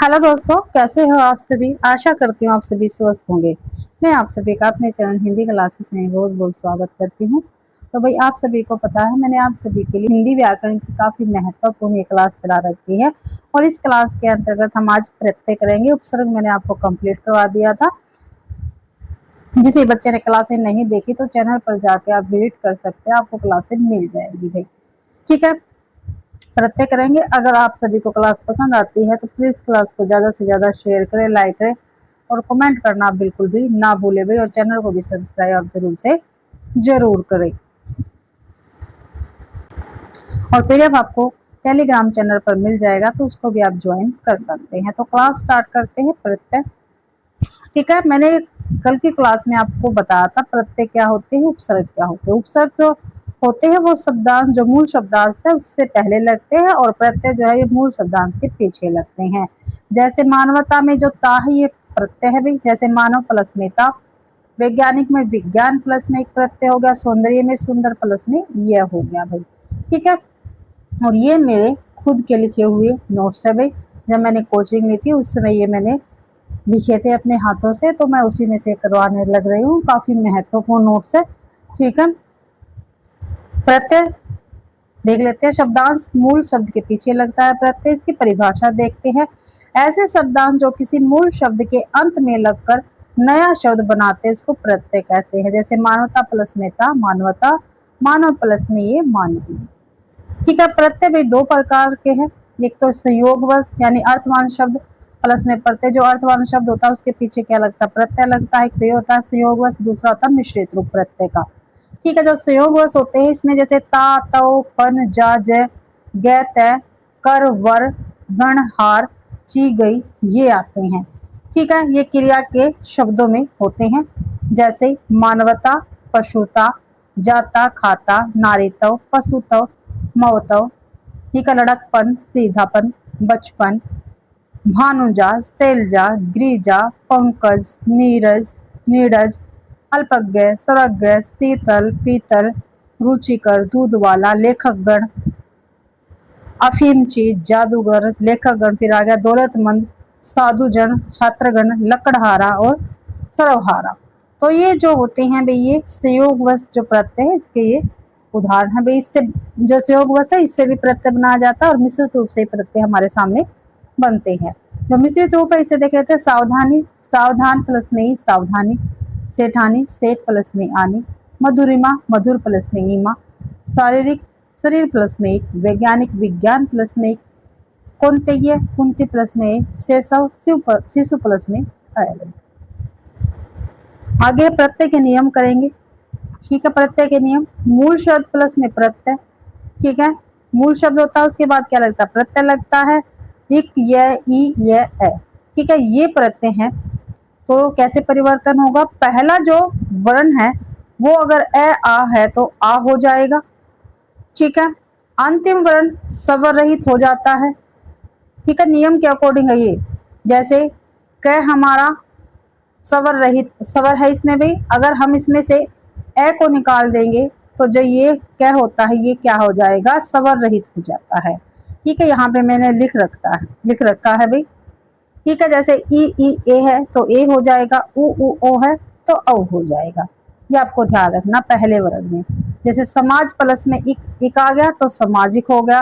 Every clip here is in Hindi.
हेलो दोस्तों, कैसे हो आप सभी। आशा करती हूँ आप सभी स्वस्थ होंगे। मैं आप सभी का अपने चैनल हिंदी क्लासेस में बहुत बहुत स्वागत करती हूँ। तो भाई, आप सभी को पता है मैंने आप सभी के लिए हिंदी व्याकरण की काफी महत्वपूर्ण ये क्लास चला रखी है। और इस क्लास के अंतर्गत हम आज प्रत्यय करेंगे। उपसर्ग मैंने आपको कंप्लीट करवा दिया था। जिसे बच्चे ने क्लासें नहीं देखी तो चैनल पर जाके आप विजिट कर सकते हैं, आपको क्लासें मिल जाएगी भाई। ठीक है, प्रत्यय करेंगे। अगर आप सभी को क्लास पसंद आती है तो प्लीज क्लास को ज्यादा से ज्यादा शेयर करें, लाइक करें और कमेंट करना बिल्कुल भी ना भूले भाई। और चैनल को भी सब्सक्राइब आप जरूर करें। और पीडीएफ आपको टेलीग्राम चैनल पर मिल जाएगा, तो उसको भी आप ज्वाइन कर सकते हैं। तो क्लास स्टार्ट करते हैं। प्रत्यय, ठीक है। मैंने कल की क्लास में आपको बताया था प्रत्यय क्या होते हैं, उपसर्ग क्या होते हैं। उपसर्ग जो होते हैं वो शब्दांश जो मूल शब्दांश है उससे पहले लगते हैं, और प्रत्यय जो है ये मूल शब्दांश के पीछे लगते हैं। जैसे मानवता में जो ता है ये प्रत्यय है भाई। जैसे मानव प्लस में ता, वैज्ञानिक में विज्ञान प्लस में एक प्रत्यय हो गया, सौंदर्य में सुंदर प्लस में यह हो गया भाई। ठीक है, और ये मेरे खुद के लिखे हुए नोट्स है भाई। जब मैंने कोचिंग ली थी उस समय ये मैंने लिखे थे अपने हाथों से, तो मैं उसी में से करवाने लग रही हूँ। काफी महत्वपूर्ण नोट्स है। ठीक है, प्रत्यय देख लेते हैं। शब्दांश मूल शब्द के पीछे लगता है प्रत्यय। इसकी परिभाषा देखते हैं। ऐसे शब्दांश जो किसी मूल शब्द के अंत में लगकर नया शब्द बनाते हैं उसको प्रत्यय कहते हैं। जैसे मानवता प्लस में था मानवता, मानव प्लस में ये मानवीय। ठीक है, प्रत्यय भी दो प्रकार के हैं। एक तो संयोगवश यानी अर्थवान शब्द प्लस में प्रत्यय, जो अर्थवान शब्द होता है उसके पीछे क्या लगता है, प्रत्यय लगता है। तो ये होता है संयोगवश। दूसरा होता है मिश्रित रूप प्रत्यय का। ठीक है, जो संयोगवश होते हैं इसमें जैसे ता, तौ, पन, जा, जय, गे, तय, कर, वर, गण, हार, ची, गई ये आते हैं। ठीक है, ये क्रिया के शब्दों में होते हैं। जैसे मानवता, पशुता, जाता, खाता, नारीतव, पशुतव, मवतव। ठीक है, लड़कपन, सीधापन, बचपन, भानुजा, शैलजा, गिरिजा, पंकज, नीरज, नीरज, अल्पज्ञ, सर्वज्ञ, शीतल, पीतल, रुचिकर, दूध वाला, लेखकगण, अफीमची, जादूगर, लेखकगण। फिर आ गया दौलतमंद, साधुजन, छात्रगण, लकड़हारा और सर्वहारा। तो ये जो होते हैं भाई ये संयोगवश जो प्रत्यय है इसके ये उदाहरण है भाई। इससे जो संयोगवश है इससे भी प्रत्यय बनाया जाता है और मिश्रित रूप से प्रत्यय हमारे सामने बनते हैं। जो मिश्रित रूप है इसे देख लेते हैं। सावधानी, सावधान प्लस में ही सावधानी, सेठानी, सेठ प्लस में आनी, मधुरिमा, मधुर प्लस में ईमा, शारीरिक, शरीर प्लस में एक, वैज्ञानिक, विज्ञान प्लस में एक, कौंतेय, कुंती प्लस में एक, शेषव, शिशु प्लस में अयल। आगे प्रत्यय के नियम करेंगे। ठीक है, प्रत्यय के नियम। मूल शब्द प्लस में प्रत्यय। ठीक है, मूल शब्द होता है उसके बाद क्या लगता है, प्रत्यय लगता है। इक, य, ई, य, ए। ठीक है, ये प्रत्यय है। तो कैसे परिवर्तन होगा, पहला जो वर्ण है वो अगर ए आ है तो आ हो जाएगा। ठीक है, अंतिम वर्ण स्वर रहित हो जाता है। ठीक है, नियम के अकॉर्डिंग है ये। जैसे क हमारा स्वर रहित स्वर है इसमें भी, अगर हम इसमें से ए को निकाल देंगे तो जो ये क होता है ये क्या हो जाएगा, स्वर रहित हो जाता है। ठीक है, यहाँ पे मैंने लिख रखा है भाई। ठीक है, जैसे ई ए है तो ए हो जाएगा, उ ओ है तो औ हो जाएगा। ये आपको ध्यान रखना पहले वर्ग में। जैसे समाज प्लस में इक आ गया तो सामाजिक हो गया,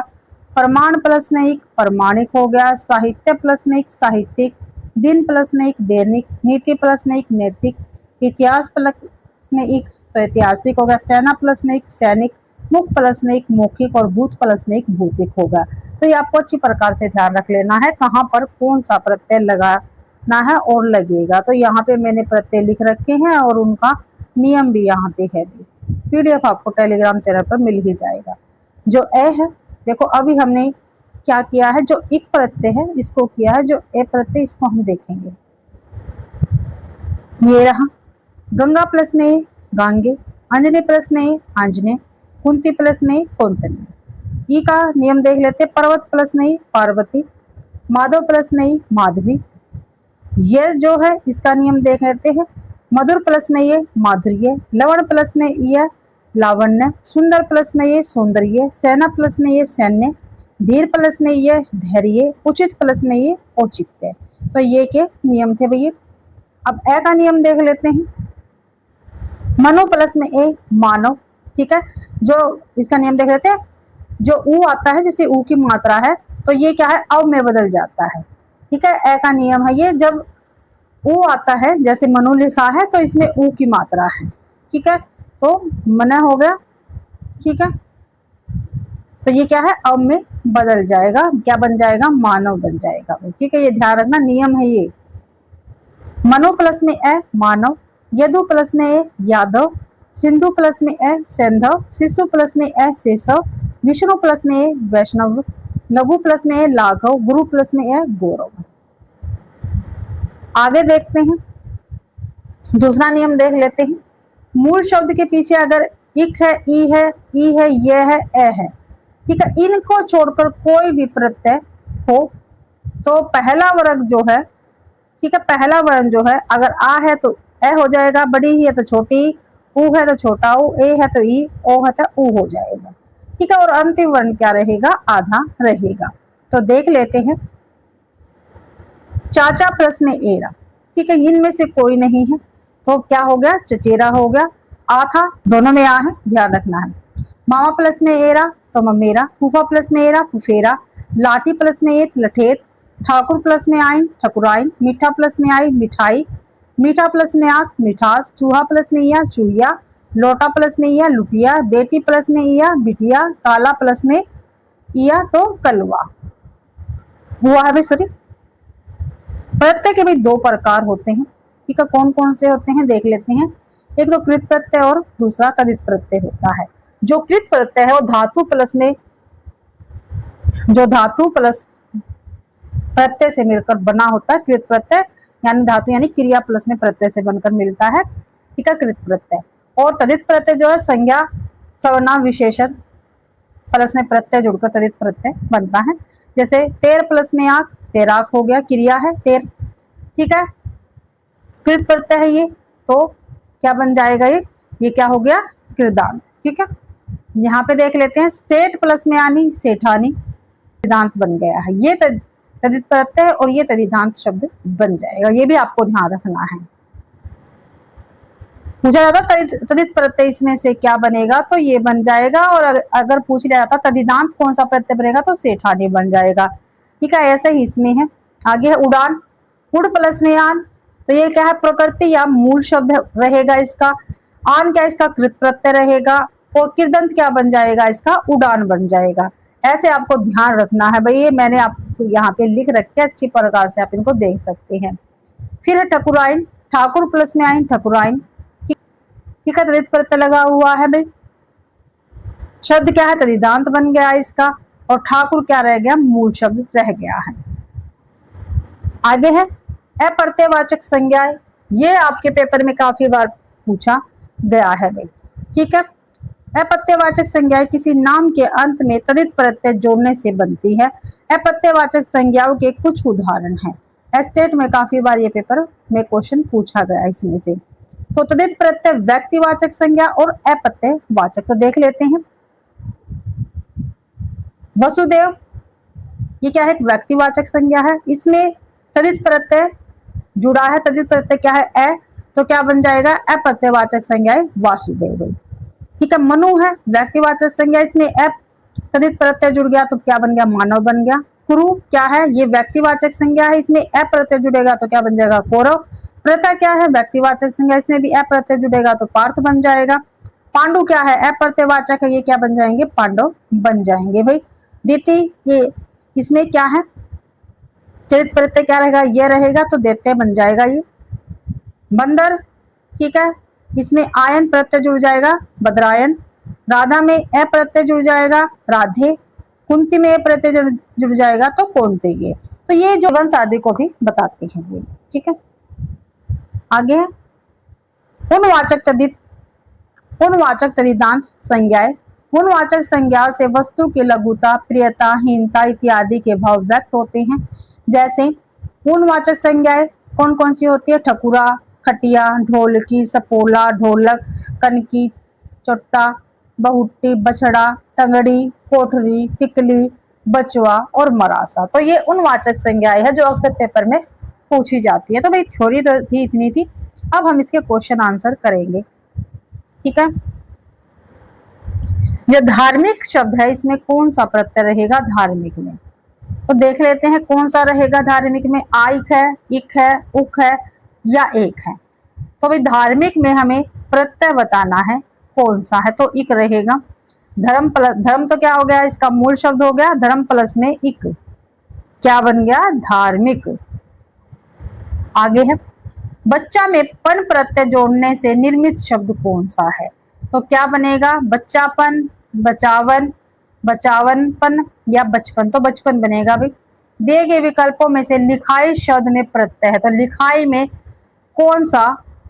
प्रमाण प्लस में एक प्रमाणिक हो गया, साहित्य प्लस में एक साहित्यिक, दिन प्लस में एक दैनिक, नीति प्लस में एक नैतिक, इतिहास प्लस में एक तो ऐतिहासिक होगा, सेना प्लस में एक सैनिक, मुख प्लस में एक मौखिक और भूत प्लस में एक भौतिक होगा। तो ये आपको अच्छी प्रकार से ध्यान रख लेना है कहाँ पर कौन सा प्रत्यय लगाना है और लगेगा। तो यहाँ पे मैंने प्रत्यय लिख रखे हैं और उनका नियम भी यहाँ पे है। पीडीएफ आपको टेलीग्राम चैनल पर मिल ही जाएगा। जो ए है, देखो अभी हमने क्या किया है, जो इक प्रत्यय है इसको किया है, जो ए प्रत्यय इसको हम देखेंगे। ये रहा गंगा प्लस में गांगे, अंजने प्लस में आंजने, कुंती प्लस में कौंतनी। ई का नियम देख लेते। पर्वत प्लस में पार्वती, माधव प्लस में माधवी। ये जो है इसका नियम देख लेते हैं। मधुर प्लस में ये माधुर्य, लवण प्लस में ये लावण्य, सुंदर प्लस में ये सौंदर्य, सेना प्लस में ये सैन्य, धीर प्लस में ये धैर्य, उचित प्लस में ये औचित्य। तो ये के नियम थे भैया। अब ए का नियम देख लेते हैं। मनो प्लस में ए मानव, ठीक है। जो इसका नियम देख लेते हैं, जो ऊ आता है जैसे ऊ की मात्रा है तो ये क्या है, अव में बदल जाता है, ठीक है। ए का नियम है ये, जब ऊ आता है जैसे मनु लिखा है तो इसमें ऊ की मात्रा है, ठीक है। तो मन हो गया, ठीक है। तो ये क्या है, अव में बदल जाएगा, क्या बन जाएगा, मानव बन जाएगा, ठीक है। ये ध्यान रखना, नियम है ये। मनो प्लस में ए मानव, यदु प्लस में ए यादव, सिंधु प्लस में ए सेंधव, शिशु प्लस में ए शेषव, विष्णु प्लस में ए वैष्णव, लघु प्लस में ए लाघव, गुरु प्लस में ए गौरव। आगे देखते हैं, दूसरा नियम देख लेते हैं। मूल शब्द के पीछे अगर इक है, ई है, ई है, ये है, ए है, ठीक है, इनको छोड़कर कोई भी प्रत्यय हो तो पहला वर्ग जो है, ठीक है, पहला वर्ण जो है अगर आ है तो ए हो जाएगा, बड़ी ही है तो छोटी, ऊ है तो छोटा ऊ, ए है तो ई, ओ है तो ऊ हो जाएगा, ठीक है। और अंतिम वर्ण क्या रहेगा, आधा रहेगा। तो देख लेते हैं, चाचा प्लस में एरा, ठीक है, इनमें से कोई नहीं है तो क्या हो गया, चचेरा हो गया। आ था, दोनों में आ है, ध्यान रखना है। मामा प्लस में एरा तो ममेरा, फूफा प्लस में एरा फुफेरा, लाठी प्लस में एत लठेत, ठाकुर प्लस में आइन ठकुराइन, मीठा प्लस में आई मिठाई, मीठा प्लस में आस मिठास, चूहा प्लस में या चूहिया, लोटा प्लस में या लुटिया, बेटी प्लस में या बिटिया, काला प्लस में या तो कलवा हुआ है भाई, सॉरी। प्रत्यय के भी दो प्रकार होते हैं, ठीक है। कौन कौन से होते हैं देख लेते हैं। एक तो कृत प्रत्यय और दूसरा तदित प्रत्यय होता है। जो कृत प्रत्यय है वो धातु प्लस में, जो धातु प्लस प्रत्यय से मिलकर बना होता है कृत प्रत्यय, यानी धातु यानी क्रिया प्लस में प्रत्यय से बनकर मिलता है, ठीक है, कृत प्रत्यय। और तदित प्रत्यय जो है संज्ञा सर्वनाम विशेषण प्लस में प्रत्यय जुड़कर तदित प्रत्यय बनता है। जैसे तेर प्लस में आंख, तैराक हो गया, क्रिया है तेर, ठीक है, कृत प्रत्यय है ये, तो क्या बन जाएगा, ये क्या हो गया, कृदांत, ठीक है। यहाँ पे देख लेते हैं, सेठ प्लस में आनी सेठानी, कृदांत बन गया है। ये तदित प्रत्यय और ये तदिदांत शब्द बन जाएगा, ये भी आपको ध्यान रखना है। पूछा जाता तदित प्रत्यय इसमें से क्या बनेगा तो ये बन जाएगा, और अगर पूछ लिया जाता तदिदांत कौन सा प्रत्यय बनेगा तो सेठानी बन जाएगा, ठीक है। ऐसे ही इसमें है। आगे है उड़ान, उड़ प्लस में आन, तो ये क्या है, प्रकृति या मूल शब्द रहेगा इसका। आन क्या इसका कृत प्रत्यय रहेगा, और कृदंत क्या बन जाएगा इसका, उड़ान बन जाएगा। ऐसे आपको ध्यान रखना है भाई, ये मैंने आपको यहाँ पे लिख रखे, अच्छी प्रकार से आप इनको देख सकते हैं। फिर है ठकुराइन, ठाकुर प्लस में आइन ठकुराइन, ठीक है, तदित प्रत्यय लगा हुआ है भाई। शब्द क्या है, तदिदांत बन गया इसका, और ठाकुर क्या रह गया, मूल शब्द रह गया है। आगे है अप्रत्ययवाचक संज्ञाएं, ये आपके पेपर में काफी बार पूछा गया है भाई, ठीक है। अप्रत्ययवाचक संज्ञाएं किसी नाम के अंत में तदित प्रत्यय जोड़ने से बनती है। अप्रत्ययवाचक संज्ञाओं के कुछ उदाहरण हैं। एस्टेट में काफी बार ये पेपर में क्वेश्चन पूछा गया इसमें से। तो तदित प्रत्यय व्यक्तिवाचक संज्ञा और अप्रत्ययवाचक, तो देख लेते हैं। वसुदेव, ये क्या है, एक व्यक्तिवाचक संज्ञा है, इसमें तदित प्रत्यय जुड़ा है, तदित प्रत्यय क्या है, ए, तो क्या बन जाएगा, अप्रत्ययवाचक संज्ञा है वासुदेव, ठीक है। मनु है व्यक्तिवाचक संज्ञा, इसमें एप तदित प्रत्यय जुड़ गया तो क्या बन गया, मानव बन गया। कुरु क्या है, ये व्यक्तिवाचक संज्ञा है, इसमें अ प्रत्यय जुड़ेगा तो क्या बन जाएगा, कौरव। प्रथा क्या है, व्यक्तिवाचक संज्ञा, इसमें भी अ प्रत्यय जुड़ेगा तो पार्थ बन जाएगा। पांडु क्या है, अप्रत्ययवाचक है, ये क्या बन जाएंगे, पांडव बन जाएंगे भाई। दिति, ये इसमें क्या है, चरित प्रत्यय क्या रहेगा, ये रहेगा तो दैत्य बन जाएगा ये। बंदर, ठीक है, इसमें आयन प्रत्यय जुड़ जाएगा, बद्रायन। राधा में अ प्रत्यय जुड़ जाएगा, राधे। कुंती में अ प्रत्यय जुड़ जाएगा तो कौन्तेय। तो ये जो वंश आदि को भी बताते हैं ये, ठीक है। आगे है उनवाचक तदिदांत संज्ञाएं। उनवाचक संज्ञा से वस्तु की लघुता, प्रियता, हीनता इत्यादि के भाव व्यक्त होते हैं। जैसे उनवाचक संज्ञाएं कौन कौन सी होती है, ठकुरा, खटिया, ढोलकी, सपोला, ढोलक, कनकी, चोट्टा, बहुट्टी, बछड़ा, टंगड़ी, कोठरी, टिकली, बचवा और मरासा। तो ये उन वाचक संज्ञाएं है जो अक्सर पेपर में पूछी जाती है। तो भाई थ्योरी तो थी इतनी थी, अब हम इसके क्वेश्चन आंसर करेंगे। ठीक है, जो धार्मिक शब्द है इसमें कौन सा प्रत्यय रहेगा धार्मिक में, तो देख लेते हैं कौन सा रहेगा धार्मिक में। आइक है, इक है, उक है या एक है। तो भाई धार्मिक में हमें प्रत्यय बताना है कौन सा है, तो इक रहेगा। धर्म प्लस धर्म तो क्या हो गया, इसका मूल शब्द हो गया, धर्म प्लस में इक क्या बन गया, धार्मिक। आगे है, बच्चा में पन प्रत्यय जोड़ने से निर्मित शब्द कौन सा है, तो क्या बनेगा, बच्चापन, बचावन, बचावनपन या बचपन, तो बचपन बनेगा भाई। दिए गए विकल्पों में से लिखाई शब्द में प्रत्यय है, तो लिखाई में कौन सा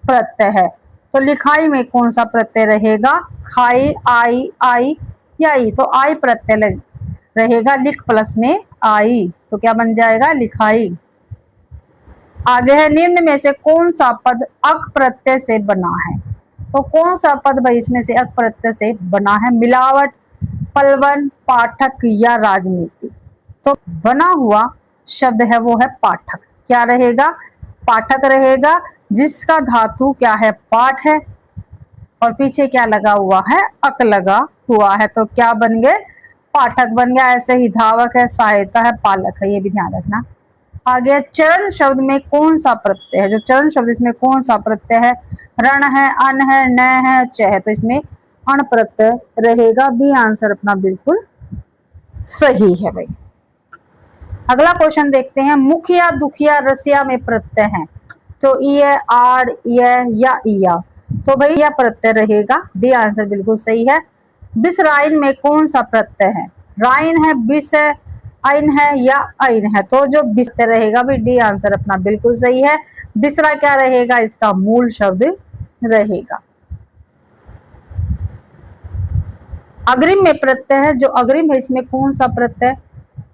प्रत्यय है, तो लिखाई में कौन सा प्रत्यय रहेगा, खाई, आई, आई या ई, तो आई प्रत्यय रहेगा, लिख प्लस में आई, तो क्या बन जाएगा, लिखाई। आगे है, निम्न में से कौन सा पद अक प्रत्यय से बना है, तो कौन सा पद भाई इसमें से अक प्रत्यय से बना है, मिलावट, पलवन, पाठक या राजनीति। तो बना हुआ शब्द है वो है पाठक, क्या रहेगा, पाठक रहेगा, जिसका धातु क्या है, पाठ है, और पीछे क्या लगा हुआ है, अक लगा हुआ है, तो क्या बन गए, पाठक बन गया। ऐसे ही धावक है, सहायता है, पालक है, ये भी ध्यान रखना। आगे चरण शब्द में कौन सा प्रत्यय है, जो चरण शब्द इसमें कौन सा प्रत्यय है, रण है, अन है, न है, च है, तो इसमें अण प्रत्यय रहेगा। बी आंसर अपना बिल्कुल सही है भाई। अगला क्वेश्चन देखते हैं, मुखिया, दुखिया, रसिया में प्रत्यय है, तो इ, आर, या इया, तो भाई यह प्रत्यय रहेगा। डी आंसर बिल्कुल सही है। बिस राइन में कौन सा प्रत्यय है, राइन है, बिस है, आइन है या आइन है, तो जो बिस्तर रहेगा भाई, डी आंसर अपना बिल्कुल सही है। बिसरा क्या रहेगा, इसका मूल शब्द रहेगा। अग्रिम में प्रत्यय है, जो अग्रिम है इसमें कौन सा प्रत्यय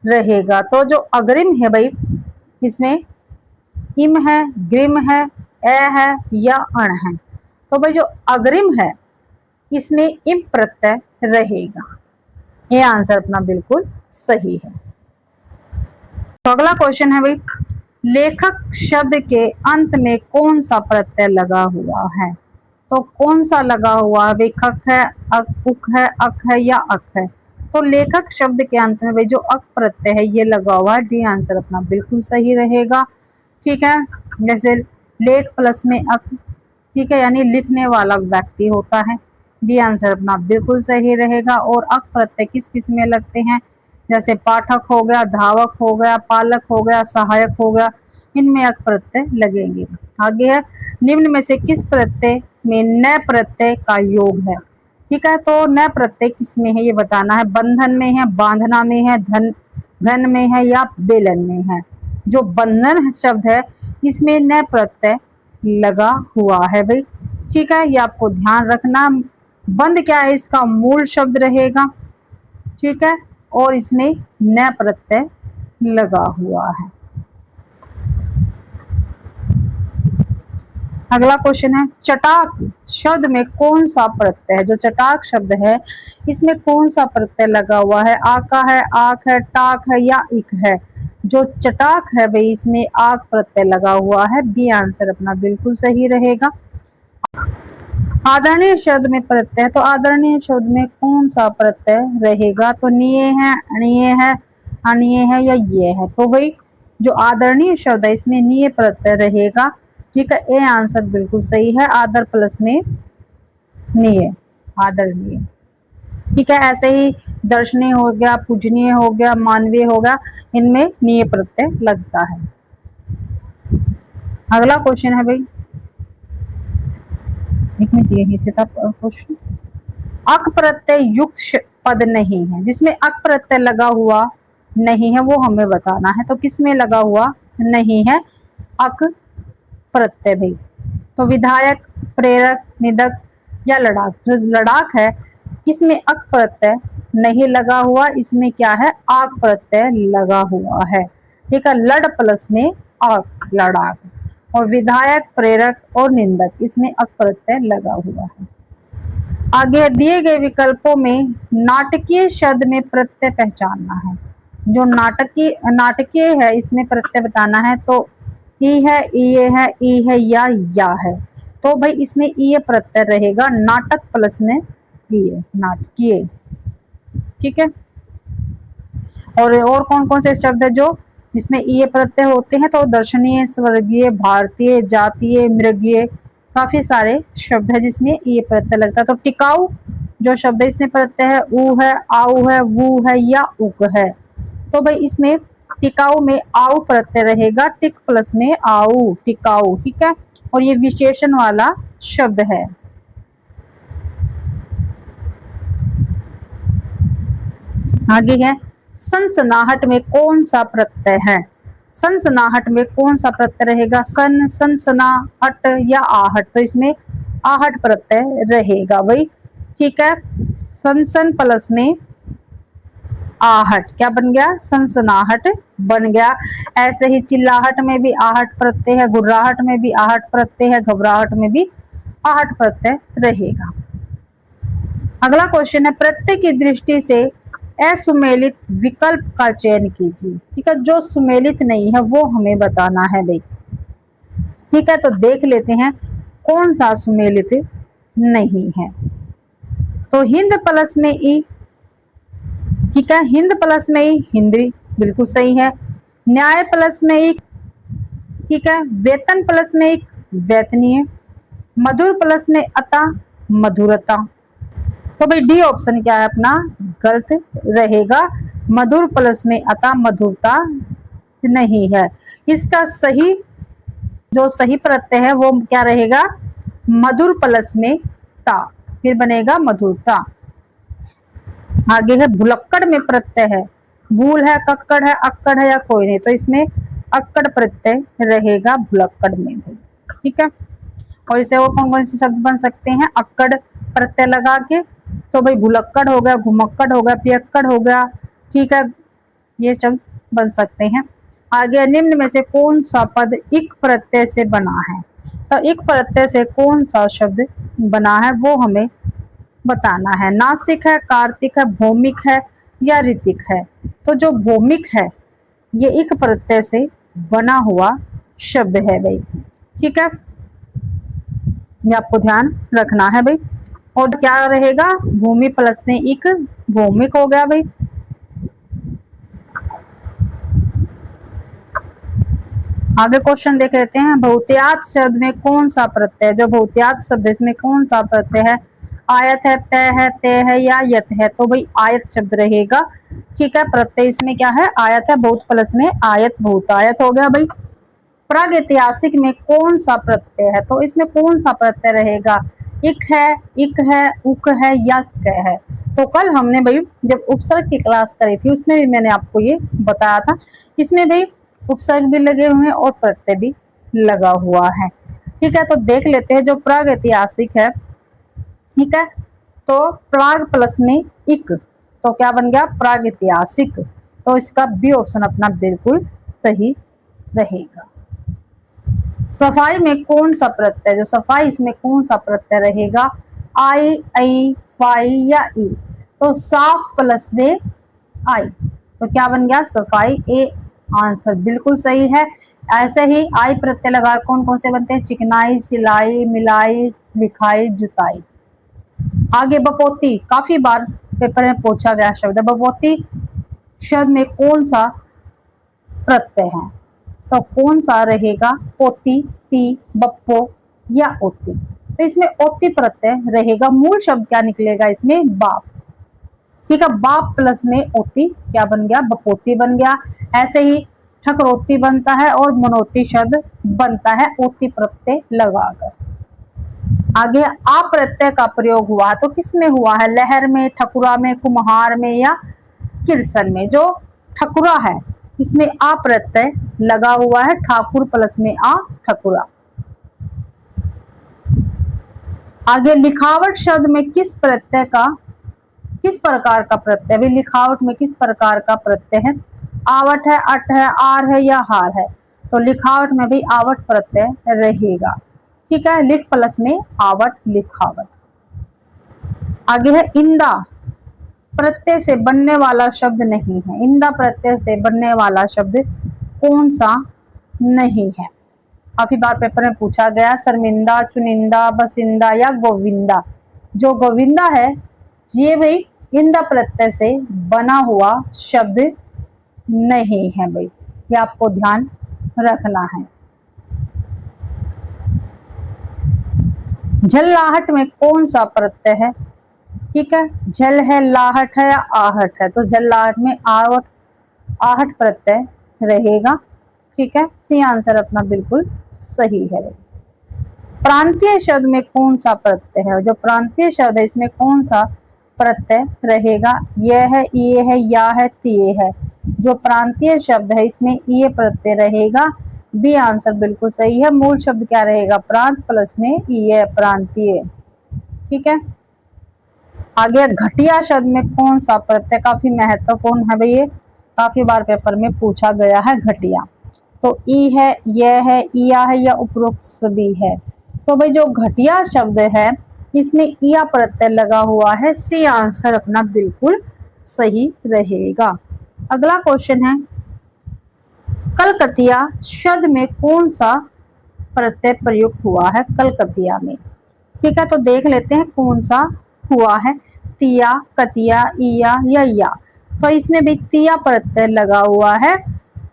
रहेगा, तो जो अग्रिम है भाई इसमें इम है, ग्रिम है, ए है या अण है, तो भाई जो अग्रिम है इसमें इम प्रत्यय रहेगा। ये आंसर अपना बिल्कुल सही है। तो अगला क्वेश्चन है भाई, लेखक शब्द के अंत में कौन सा प्रत्यय लगा हुआ है, तो कौन सा लगा हुआ है भाई, खक है, उक है, अक है या अक है, तो लेखक शब्द के अंत में भाई जो अक प्रत्यय है ये लगा हुआ है। डी आंसर अपना बिल्कुल सही रहेगा। ठीक है, जैसे लेख प्लस में अक, ठीक है, यानी लिखने वाला व्यक्ति होता है। डी आंसर अपना बिल्कुल सही रहेगा। और अक प्रत्यय किस किस में लगते हैं, जैसे पाठक हो गया, धावक हो गया, पालक हो गया, सहायक हो गया, इनमें अक प्रत्यय लगेंगे। आगे है, निम्न में से किस प्रत्यय में न प्रत्यय का योग है, ठीक है, तो न प्रत्यय किस में है ये बताना है, बंधन में है, बांधना में है, घन में है या बेलन में है। जो बंधन शब्द है इसमें न प्रत्यय लगा हुआ है भाई। ठीक है, ये आपको ध्यान रखना। बंद क्या है, इसका मूल शब्द रहेगा। ठीक है, और इसमें न प्रत्यय लगा हुआ है। अगला क्वेश्चन है, चटाक शब्द में कौन सा प्रत्यय है, जो चटाक शब्द है इसमें कौन सा प्रत्यय लगा हुआ है, आका है, आक है, टाक है या इक है। जो चटाक है भाई इसमें आक प्रत्यय लगा हुआ है। बी आंसर अपना बिल्कुल सही रहेगा। आदरणीय शब्द में प्रत्यय है, तो आदरणीय शब्द में कौन सा प्रत्यय रहेगा, तो निये है, अणिये है, अणिये है या ये है, तो भाई जो आदरणीय शब्द है इसमें निये प्रत्यय रहेगा। ठीक है, ए आंसर बिल्कुल सही है। आदर प्लस में निये, आदरणीय। ठीक है, ऐसे ही दर्शनीय हो गया, पूजनीय हो गया, मानवीय हो गया, इनमें निये प्रत्यय लगता है। अगला क्वेश्चन है भाई, एक मिनट, यही से था क्वेश्चन। अक प्रत्यय युक्त पद नहीं है, जिसमें अक प्रत्यय लगा हुआ नहीं है वो हमें बताना है, तो किसमें लगा हुआ नहीं है अक प्रत्यय भाई, तो विधायक, प्रेरक, निदक या लड़ाक। जो लड़ाक है किसमें अक प्रत्यय नहीं लगा हुआ, इसमें क्या है, आक प्रत्यय लगा हुआ है। ठीक है, लड़ प्लस में आक, लड़ाक। और विधायक, प्रेरक और निंदक इसमें अक प्रत्यय लगा हुआ है। आगे दिए गए विकल्पों में नाटकीय शब्द में प्रत्यय पहचानना है, जो नाटकीय है इसमें प्रत्यय बताना है तो ई है, ई है या है। तो भाई इसमें ई प्रत्यय रहेगा, नाटक प्लस में ई, नाटकीय। ठीक है। और कौन कौन से शब्द है जो जिसमें ई प्रत्यय होते हैं? तो दर्शनीय, स्वर्गीय, भारतीय, जातीय, मृगीय, काफी सारे शब्द है जिसमें ई प्रत्यय लगता है। तो टिकाऊ जो शब्द है इसमें प्रत्यय है ऊ है, आऊ है, वू है या उक है। तो भाई इसमें टिकाऊ में आऊ प्रत्यय रहेगा, टिक प्लस में आऊ, टिकाऊ। ठीक है। और ये विशेषण वाला शब्द है। आगे है सनसनाहट में कौन सा प्रत्यय है? सनसनाहट में कौन सा प्रत्यय रहेगा? सन, सनसना, हट या आहट। तो इसमें आहट प्रत्यय रहेगा भाई। ठीक है। सनसन प्लस में आहट, क्या बन गया? सनसनाहट बन गया। ऐसे ही चिल्लाहट में भी आहट प्रत्यय है, घुर्राहट में भी आहट प्रत्यय है, घबराहट में भी आहट प्रत्यय रहेगा। अगला क्वेश्चन है प्रत्यय की दृष्टि से असुमेलित विकल्प का चयन कीजिए। ठीक है। जो सुमेलित नहीं है वो हमें बताना है भाई। ठीक है। तो देख लेते हैं कौन सा सुमेलित नहीं है। तो हिंद प्लस में ई। ठीक है। हिंद प्लस में ई, हिंदी, बिल्कुल सही है। न्याय प्लस में ई। ठीक है। वेतन प्लस में एक, वेतनीय। मधुर प्लस में अता, मधुरता। तो भाई डी ऑप्शन क्या है अपना? गलत रहेगा। मधुर प्लस में अता, मधुरता नहीं है। इसका सही जो सही प्रत्यय है वो क्या रहेगा? मधुर प्लस में ता, फिर बनेगा मधुरता। आगे है भुलक्कड़ में प्रत्यय है, भूल है, कक्कड़ है, अक्कड़ है या कोई नहीं। तो इसमें अक्कड़ प्रत्यय रहेगा भुलक्कड़ में भी। ठीक है। और इसे और कौन कौन से शब्द बन सकते हैं अक्कड़ प्रत्यय लगा के? तो भाई भुलक्कड़ हो गया, घुमक्कड़ हो गया, पियक्कड़ हो गया। ठीक है। ये शब्द बन सकते हैं। आगे निम्न में से कौन सा पद इक प्रत्यय से बना है? तो इक प्रत्यय से कौन सा शब्द बना है वो हमें बताना है। नासिक है, कार्तिक है, भौमिक है या ऋतिक है। तो जो भौमिक है ये इक प्रत्यय से बना हुआ शब्द है भाई। ठीक है। ये आपको ध्यान रखना है भाई। और क्या रहेगा? भूमि प्लस में इक, भौमिक हो गया भाई। आगे क्वेश्चन देख लेते हैं। बहुत्यात शब्द में कौन सा प्रत्यय? जो बहुत्यात शब्द इसमें कौन सा प्रत्यय है? आयत है, तय है, तय है या यत है। तो भाई आयत शब्द रहेगा। ठीक है। प्रत्यय इसमें क्या है? आयत है। बहुत प्लस में आयत, बहुतायत हो गया भाई। प्रागैतिहासिक में कौन सा प्रत्यय है? तो इसमें कौन सा प्रत्यय रहेगा? इक है, इक है, उक है या क है। तो कल हमने भाई जब उपसर्ग की क्लास करी थी उसमें भी मैंने आपको ये बताया था। इसमें भाई उपसर्ग भी लगे हुए हैं और प्रत्यय भी लगा हुआ है। ठीक है। तो देख लेते हैं जो प्रागैतिहासिक है। ठीक है। तो प्राग प्लस में इक, तो क्या बन गया? प्रागैतिहासिक। तो इसका बी ऑप्शन अपना बिल्कुल सही रहेगा। सफाई में कौन सा प्रत्यय? जो सफाई इसमें कौन सा प्रत्यय रहेगा? आई, आई, फाई या ई। तो साफ प्लस में आई, तो क्या बन गया? सफाई। ए आंसर बिल्कुल सही है। ऐसे ही आई प्रत्यय लगा कौन कौन से बनते हैं? चिकनाई, सिलाई, मिलाई, लिखाई, जुताई। आगे बपोती, काफी बार पेपर में पूछा गया शब्द है। बपोती शब्द में कौन सा प्रत्यय है? तो कौन सा रहेगा? पोती, ती, बप्पो या ओती। तो इसमें ओती प्रत्यय रहेगा। मूल शब्द क्या निकलेगा इसमें? बाप। ठीक है। बाप प्लस में ओती क्या बन गया? बपोती बन गया। ऐसे ही ठकरोती बनता है और मनोती शब्द बनता है ओती प्रत्यय लगाकर। आगे आ प्रत्यय का प्रयोग हुआ तो किसमें हुआ है? लहर में, ठकुरा में, कुम्हार में या किरसन में। जो ठकुरा है इसमें आ प्रत्यय लगा हुआ है, ठाकुर प्लस में आ, ठकुरा। आगे लिखावट शब्द में किस प्रत्यय का, किस प्रकार का प्रत्यय? भी लिखावट में किस प्रकार का प्रत्यय है? आवट है, अट है, आर है या हार है। तो लिखावट में भी आवट प्रत्यय रहेगा। ठीक है। लिख प्लस में आवट, लिखावट। आगे है इंदा। प्रत्यय से बनने वाला शब्द नहीं है। इंदा प्रत्यय से बनने वाला शब्द कौन सा नहीं है? काफी बार पेपर में पूछा गया, शर्मिंदा, चुनिंदा, बसिंदा या गोविंदा। जो गोविंदा है ये भाई इंदा प्रत्यय से बना हुआ शब्द नहीं है भाई, ये आपको ध्यान रखना है। झल्लाहट में कौन सा प्रत्यय है? ठीक है, झल है, लाहट है या आहट है? तो झल्लाहट में आहट प्रत्यय रहेगा। ठीक है, सी आंसर अपना बिल्कुल सही है। प्रांतीय शब्द में कौन सा प्रत्यय है? जो प्रांतीय शब्द है इसमें कौन सा प्रत्यय रहेगा? यह है, ये है, या है, तिये है। जो प्रांतीय शब्द है इसमें ये प्रत्यय रहेगा। बी आंसर बिल्कुल सही है। मूल शब्द क्या रहेगा? प्रांत प्लस में ये, प्रांतीय। ठीक है, आगे घटिया शब्द में कौन सा प्रत्यय? काफी महत्वपूर्ण है भाई, ये काफी बार पेपर में पूछा गया है। घटिया तो ई है, यह है, इया है या उपरोक्त सभी है? तो भाई जो घटिया शब्द है इसमें इया प्रत्यय लगा हुआ है। सी आंसर अपना बिल्कुल सही रहेगा। अगला क्वेश्चन है, कलकतिया शब्द में कौन सा प्रत्यय प्रयुक्त हुआ है? कलकतिया में। ठीक है, तो देख लेते हैं कौन सा हुआ है। तिया, कतिया, इया या। तो इसमें भी तिया प्रत्यय लगा हुआ है।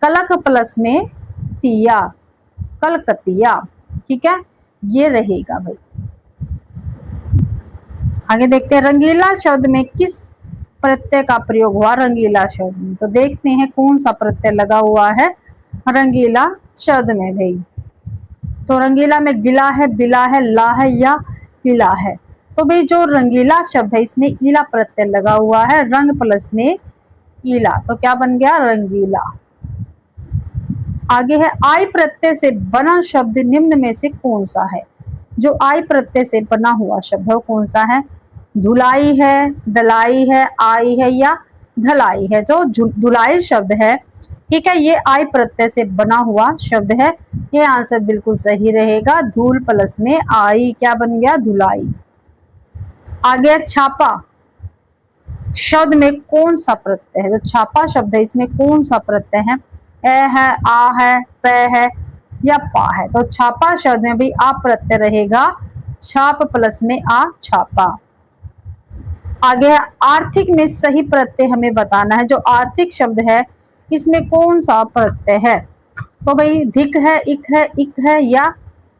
कलक प्लस में तिया, कलकतिया। ठीक है, ये रहेगा भाई। आगे देखते हैं, रंगीला शब्द में किस प्रत्यय का प्रयोग हुआ? रंगीला शब्द में तो देखते हैं कौन सा प्रत्यय लगा हुआ है रंगीला शब्द में भाई। तो रंगीला में गिला है, बिला है, ला है या पीला है? तो भाई जो रंगीला शब्द है इसमें ईला प्रत्यय लगा हुआ है। रंग प्लस में ईला, तो क्या बन गया? रंगीला। आगे है, आई प्रत्यय से बना शब्द निम्न में से कौन सा है? जो आई प्रत्यय से बना हुआ शब्द है वो कौन सा है? धुलाई है, दलाई है, आई है या धलाई है? जो धुलाई शब्द है, ठीक है, ये आई प्रत्यय से बना हुआ शब्द है। ये आंसर बिल्कुल सही रहेगा। धूल प्लस में आई, क्या बन गया? धुलाई। आगे छापा शब्द में कौन सा प्रत्यय है? जो छापा शब्द है इसमें कौन सा प्रत्यय है? ए है, आ है, पे है या पा है? तो छापा शब्द में भी आ प्रत्यय रहेगा। छाप प्लस में आ, छापा। आगे है, आर्थिक में सही प्रत्यय हमें बताना है। जो आर्थिक शब्द है इसमें कौन सा प्रत्यय है? तो भाई धिक है, इक है, इक है या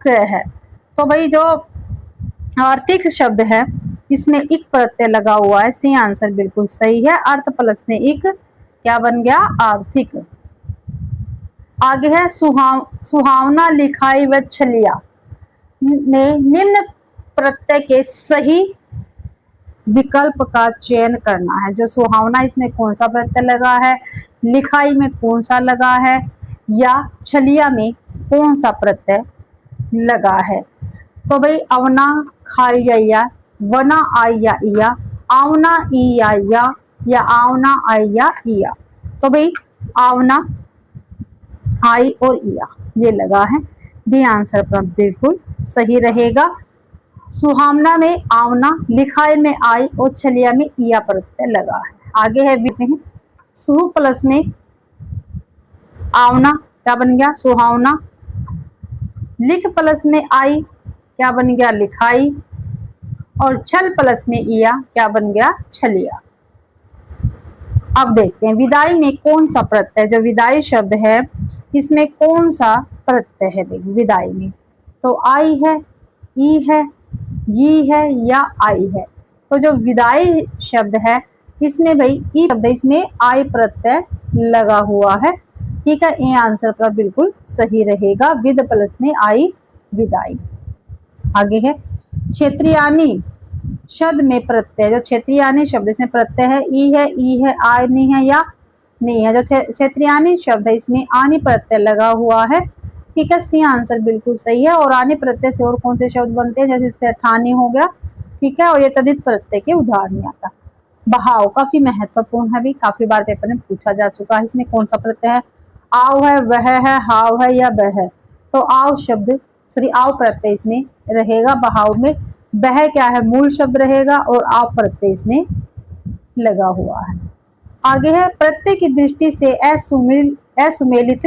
क है? तो भाई जो आर्थिक शब्द है इसमें इक प्रत्यय लगा हुआ है। सी आंसर बिल्कुल सही है। अर्थ प्लस में इक, क्या बन गया? आर्थिक। आगे है, सुहावना, लिखाई व छलिया में निम्न प्रत्यय के सही विकल्प का चयन करना है। जो सुहावना इसमें कौन सा प्रत्यय लगा है, लिखाई में कौन सा लगा है या छलिया में कौन सा प्रत्यय लगा है? तो भाई अवना, खाया या, वना, आई या इया, आवना, ई या आवना, आई या इया। तो भाई आवना, आई और इया ये लगा है। डी आंसर पर बिल्कुल सही रहेगा। सुहावना में आवना, लिखाई में आई और छलिया में इया प्रत्यय लगा है। आगे है हैं, सुह प्लस में आवना, क्या बन गया? सुहावना। लिख प्लस में आई, क्या बन गया? लिखाई। और छल प्लस में इया, क्या बन गया? छलिया। अब देखते हैं विदाई में कौन सा प्रत्यय, जो विदाई शब्द है इसमें कौन सा प्रत्यय है विदाई में? तो आई है, ई है, ये है या आई है? तो जो विदाई शब्द है इसमें भाई ई शब्द, इसमें आई प्रत्यय लगा हुआ है। ठीक है, ये आंसर का बिल्कुल सही रहेगा। विद प्लस में आई, विदाई। आगे है, क्षेत्रीयानी शब्द में प्रत्यय, जो क्षेत्रीयानी शब्द इसमें प्रत्यय है ई है, ई है, आई नहीं है या नहीं है? जो क्षेत्रीयानी शब्द है इसमें आनी प्रत्यय लगा हुआ है। ठीक है, सी आंसर बिल्कुल सही है। और आनी प्रत्यय से और कौन से शब्द बनते हैं? जैसे सेठानी हो गया। ठीक है, और ये तदित प्रत्यय के उदाहरण में आता। बहाव काफी महत्वपूर्ण है भी, काफी बार पेपर में पूछा जा चुका है। इसमें कौन सा प्रत्यय है? आव है, वह है, हाव है या बह है? तो आव शब्द, सॉरी आव प्रत्यय इसमें रहेगा बहाव में। बह क्या है? मूल शब्द रहेगा और आव प्रत्यय इसमें लगा हुआ है। आगे है प्रत्यय की दृष्टि से असुमेलित,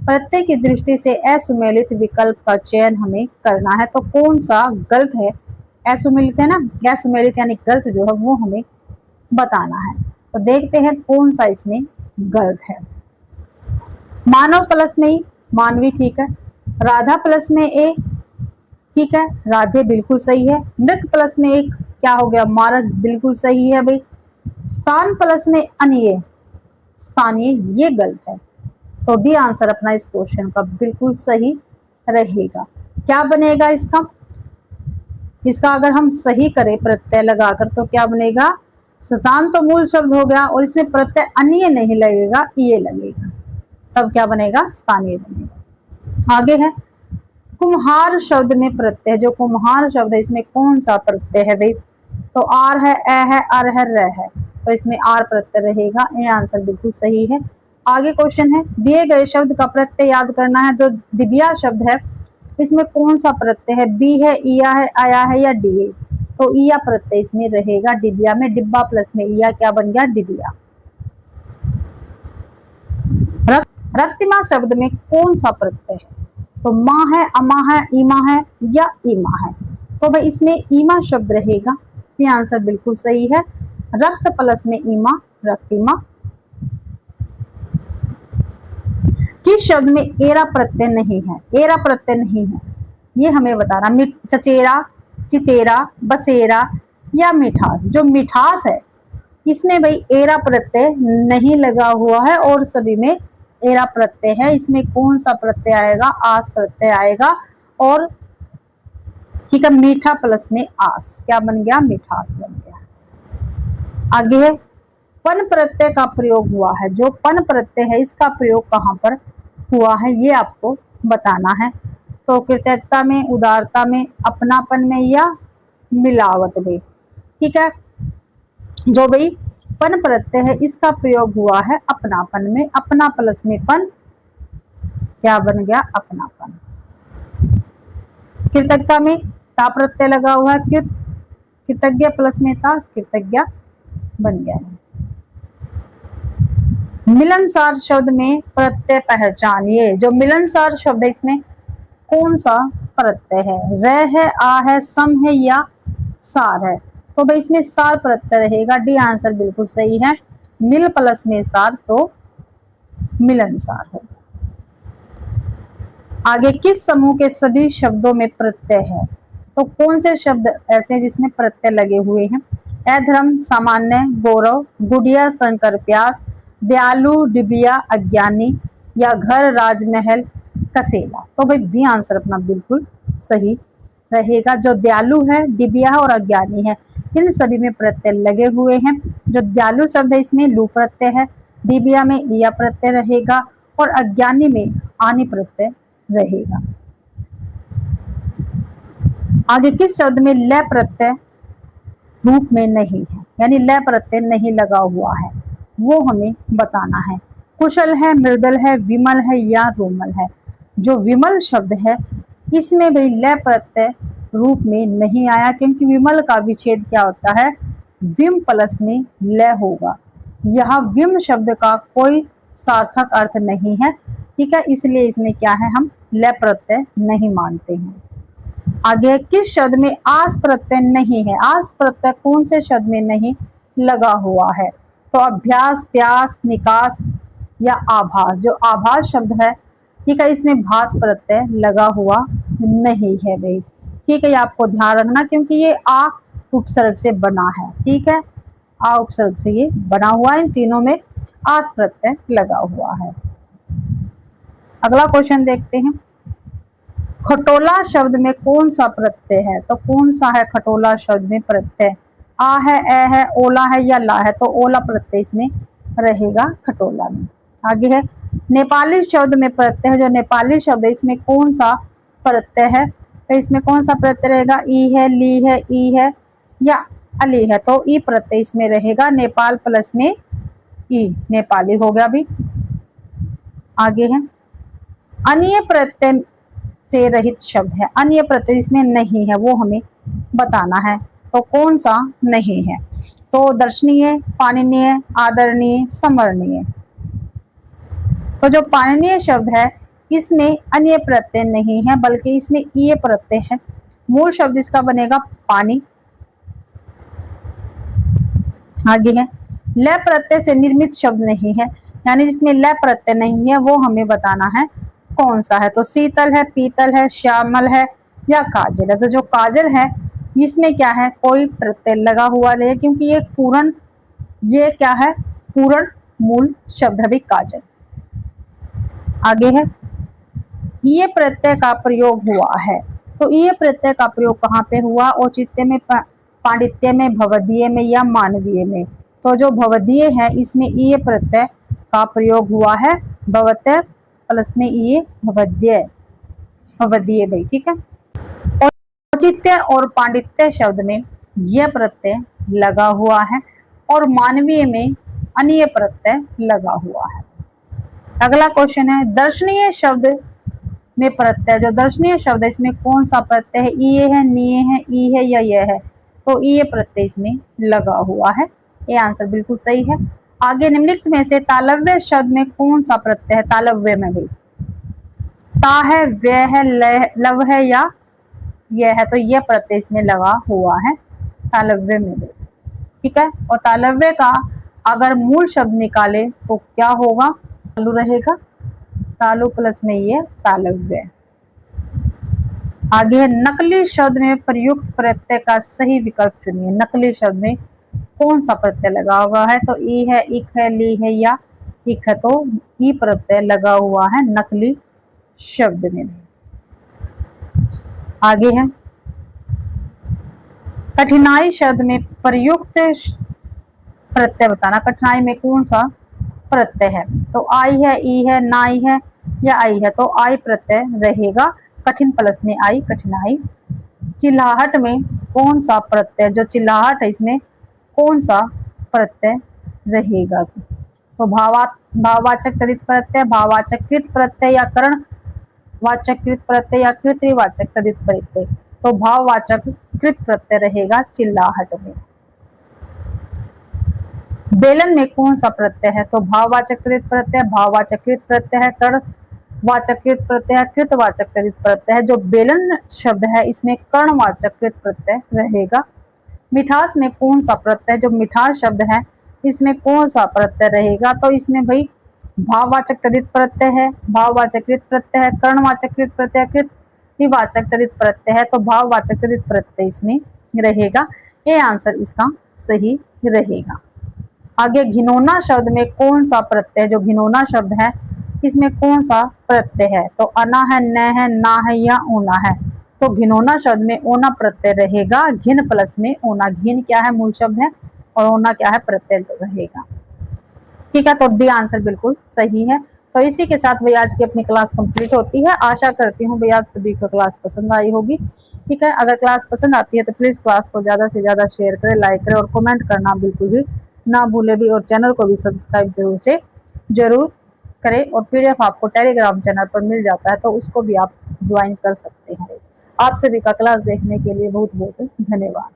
प्रत्यय की दृष्टि से असुमेलित विकल्प का चयन हमें करना है। तो कौन सा गलत है? असुमेलित है ना, असुमेलित यानी गलत जो है वो हमें बताना है। तो देखते हैं कौन सा इसमें गलत है। मानव प्लस में ई, मानवी ठीक है। राधा प्लस में ए, ठीक है, राधे बिल्कुल सही है। मृग प्लस में एक क्या हो गया? मारक, बिल्कुल सही है भाई। स्थान प्लस में अनिय, स्थानीय, ये गलत है। तो डी आंसर अपना इस क्वेश्चन का बिल्कुल सही रहेगा। क्या बनेगा इसका? इसका अगर हम सही करें प्रत्यय लगाकर तो क्या बनेगा? स्थान तो मूल शब्द हो गया और इसमें प्रत्यय अन्य नहीं लगेगा, ये लगेगा, तब क्या बनेगा? स्थानीय बनेगा। आगे है कुम्हार शब्द में प्रत्यय, जो कुम्हार शब्द है इसमें कौन सा प्रत्यय है भाई? तो आर है, ए है, अर है, र है, तो इसमें आर प्रत्यय रहेगा। ये आंसर बिल्कुल सही है। आगे क्वेश्चन है दिए गए शब्द का प्रत्यय याद करना है। जो दिव्या शब्द है इसमें कौन सा प्रत्यय है? बी है, इया है, आया है या डी है? तो इया प्रत्यय इसमें रहेगा डिबिया में। डिब्बा प्लस में इया क्या बन गया? डिबिया। रक्तिमा शब्द में कौन सा प्रत्यय है? तो माँ है, अमा है, ईमा है या ईमा है? तो भाई इसमें ईमा शब्द रहेगा। सी आंसर बिल्कुल सही है। रक्त प्लस में ईमा, रक्तिमा। किस शब्द में एरा प्रत्यय नहीं है? एरा प्रत्यय नहीं है ये हमें बताना। चचेरा, चितेरा, बसेरा या मिठास? जो मिठास है इसमें भाई एरा प्रत्यय नहीं लगा हुआ है और सभी में एरा प्रत्यय है। इसमें कौन सा प्रत्यय आएगा? आस प्रत्यय आएगा। और ठीक है, मीठा प्लस में आस क्या बन गया? मिठास बन गया। आगे है पन प्रत्यय का प्रयोग हुआ है। जो पन प्रत्यय है इसका प्रयोग कहाँ पर हुआ है ये आपको बताना है। तो कृतज्ञता में, उदारता में, अपनापन में या मिलावट में? ठीक है, जो भाई पन प्रत्यय है इसका प्रयोग हुआ है अपनापन में। अपना प्लस में पन क्या बन गया? अपनापन। कृतज्ञता में ता प्रत्यय लगा हुआ है, कृतज्ञ प्लस में ता, कृतज्ञ बन गया है। मिलनसार शब्द में प्रत्यय पहचानिए। जो मिलनसार शब्द है इसमें कौन सा प्रत्यय है? र है, आ है, सम है या सार है? तो भाई इसमें सार प्रत्यय रहेगा। डी आंसर बिल्कुल सही है। मिल प्लस में सार तो मिलनसार है। आगे किस समूह के सभी शब्दों में प्रत्यय है? तो कौन से शब्द ऐसे हैं जिसमें प्रत्यय लगे हुए हैं? अधर्म, सामान्य, गौरव, गुड़िया, शंकर, प्यास, दयालु, डिबिया, अज्ञानी या घर, राजमहल, कसेला? तो भाई बी आंसर अपना बिल्कुल सही रहेगा। जो दयालु है, डिबिया और अज्ञानी है इन सभी में प्रत्यय लगे हुए हैं। जो दयालु शब्द है इसमें लू प्रत्यय है, डिबिया में इया प्रत्यय रहेगा और अज्ञानी में आनी प्रत्यय रहेगा। आगे किस शब्द में ल प्रत्यय रूप में नहीं है, यानी ल प्रत्यय नहीं लगा हुआ है, वो हमें बताना है। कुशल है, मृदल है, विमल है या रोमल है? जो विमल शब्द है इसमें भी ल प्रत्यय रूप में नहीं आया, क्योंकि विमल का विच्छेद क्या होता है? विम प्लस में ल होगा। यहाँ विम शब्द का कोई सार्थक अर्थ नहीं है, ठीक है, इसलिए इसमें क्या है? हम ल प्रत्यय नहीं मानते हैं। आगे किस शब्द में आस प्रत्यय नहीं है? आस प्रत्यय कौन से शब्द में नहीं लगा हुआ है? तो अभ्यास, प्यास, निकास या आभास? जो आभास शब्द है ठीक है इसमें भास प्रत्यय लगा हुआ नहीं है भाई। ठीक है, ये आपको ध्यान रखना क्योंकि ये आ उपसर्ग से बना है। ठीक है, आ उपसर्ग से ये बना हुआ है। इन तीनों में आस प्रत्यय लगा हुआ है। अगला क्वेश्चन देखते हैं। खटोला शब्द में कौन सा प्रत्यय है? तो कौन सा है खटोला शब्द में प्रत्यय? आ है, ए है, ओला है या ला है? तो ओला प्रत्यय इसमें रहेगा खटोला में। आगे है नेपाली शब्द में प्रत्यय है। जो नेपाली शब्द है इसमें कौन सा प्रत्यय है? तो इसमें कौन सा प्रत्यय रहेगा? ई है, ली है, ई है या अली है? तो ई प्रत्यय इसमें रहेगा। नेपाल प्लस में ई, नेपाली हो गया अभी। आगे है अन्य प्रत्यय से रहित शब्द है। अन्य प्रत्यय इसमें नहीं है, वो हमें बताना है। तो कौन सा नहीं है? तो दर्शनीय, पाणिनीय, आदरणीय, समरणीय। तो जो पाणिनीय शब्द है इसमें अन्य प्रत्यय नहीं है बल्कि इसमें ईय प्रत्यय है। मूल शब्द इसका बनेगा पानी। आगे है ल प्रत्यय से निर्मित शब्द नहीं है, यानी जिसमें ल प्रत्यय नहीं है वो हमें बताना है कौन सा है। तो शीतल है, पीतल है, श्यामल है या काजल है। तो जो काजल है इसमें क्या है, कोई प्रत्यय लगा हुआ नहीं है क्योंकि ये पूर्ण, ये क्या है, पूर्ण मूल शब्द है भी काजल। आगे है ये प्रत्यय का प्रयोग हुआ है। तो ये प्रत्यय का प्रयोग कहाँ पे हुआ? औचित्य में, पांडित्य में, भवदीय में या मानवीय में। तो जो भवदीय है इसमें ये प्रत्यय का प्रयोग हुआ है, भवत्य प्लस में ये भवदीय, भवदीय भाई, ठीक है। औचित्य और पांडित्य शब्द में यह प्रत्यय लगा हुआ है और मानवीय में अन्य प्रत्यय लगा हुआ है। अगला क्वेश्चन है दर्शनीय शब्द में प्रत्यय, जो दर्शनीय शब्द है इसमें कौन सा प्रत्यय है? ईय है, नीय है, ई है या यह है? तो ईय प्रत्यय इसमें लगा हुआ है। ये आंसर बिल्कुल सही है। आगे निम्नलिखित में से तालव्य शब्द में कौन सा प्रत्यय है? तालव्य में भी ता है, व्य है, लव है या यह है? तो यह प्रत्यय इसमें लगा हुआ है तालव्य में भी, ठीक है। और तालव्य का अगर मूल शब्द निकाले तो क्या होगा? तालु रहेगा, तालु प्लस में ये तालव्य। आगे है नकली शब्द में प्रयुक्त प्रत्यय का सही विकल्प चुनिए। नकली शब्द में कौन सा प्रत्यय लगा हुआ है? तो ई है, इक है, ली है या इक है? तो ई प्रत्यय लगा हुआ है नकली शब्द में। आगे है कठिनाई शब्द में प्रयुक्त प्रत्यय बताना। कठिनाई में कौन सा प्रत्यय है? तो आई है, ई है, नाई है या आई है? तो आई प्रत्यय रहेगा, कठिन प्लस में आई, कठिनाई। चिल्लाहट में कौन सा प्रत्यय, जो चिल्लाहट है इसमें कौन सा प्रत्यय रहेगा? तो भाववाचक तदित प्रत्यय, भाववाचक कृत प्रत्यय या करण वाचक कृत प्रत्यय या कृतवाचक तदित प्रत्यय। तो भाववाचक कृत प्रत्यय रहेगा चिल्लाहट में। बेलन में कौन सा प्रत्यय है? तो भाववाचक कृत प्रत्यय, भाववाचक कृत प्रत्यय है, कर्ण वाचक कृत प्रत्यय है, कृतवाचक तदित प्रत्यय है। जो बेलन शब्द है इसमें कर्णवाचक कृत प्रत्यय रहेगा। मिठास में कौन सा प्रत्यय, जो मिठास शब्द है इसमें कौन सा प्रत्यय रहेगा? तो इसमें भाई भाववाचक तदित प्रत्यय है, भाववाचक कृत प्रत्यय है, कर्णवाचक कृत प्रत्यय, कृतवाचक तदित प्रत्यय है। तो भाववाचक तदित प्रत्यय इसमें रहेगा। ये आंसर इसका सही रहेगा। आगे घिनौना शब्द में कौन सा प्रत्यय, जो घिनौना शब्द है इसमें कौन सा प्रत्यय है? तो अना है, न है, ना है या ऊना है? तो घिनौना शब्द में ओना प्रत्यय रहेगा, घिन प्लस में ओना। घिन क्या है, मूल शब्द है, और ओना क्या है, प्रत्यय रहेगा, ठीक है। तो डी आंसर बिल्कुल सही है। तो इसी के साथ भैया आज की अपनी क्लास कंप्लीट होती है। आशा करती हूँ भैया आप सभी को क्लास पसंद आई होगी, ठीक है। अगर क्लास पसंद आती है तो प्लीज क्लास को ज्यादा से ज्यादा शेयर करें, लाइक करें और कमेंट करना बिल्कुल भी ना भूले भी, और चैनल को भी सब्सक्राइब जरूर करें। और पीडीएफ आपको टेलीग्राम चैनल पर मिल जाता है तो उसको भी आप ज्वाइन कर सकते हैं। आप सभी का क्लास देखने के लिए बहुत बहुत धन्यवाद।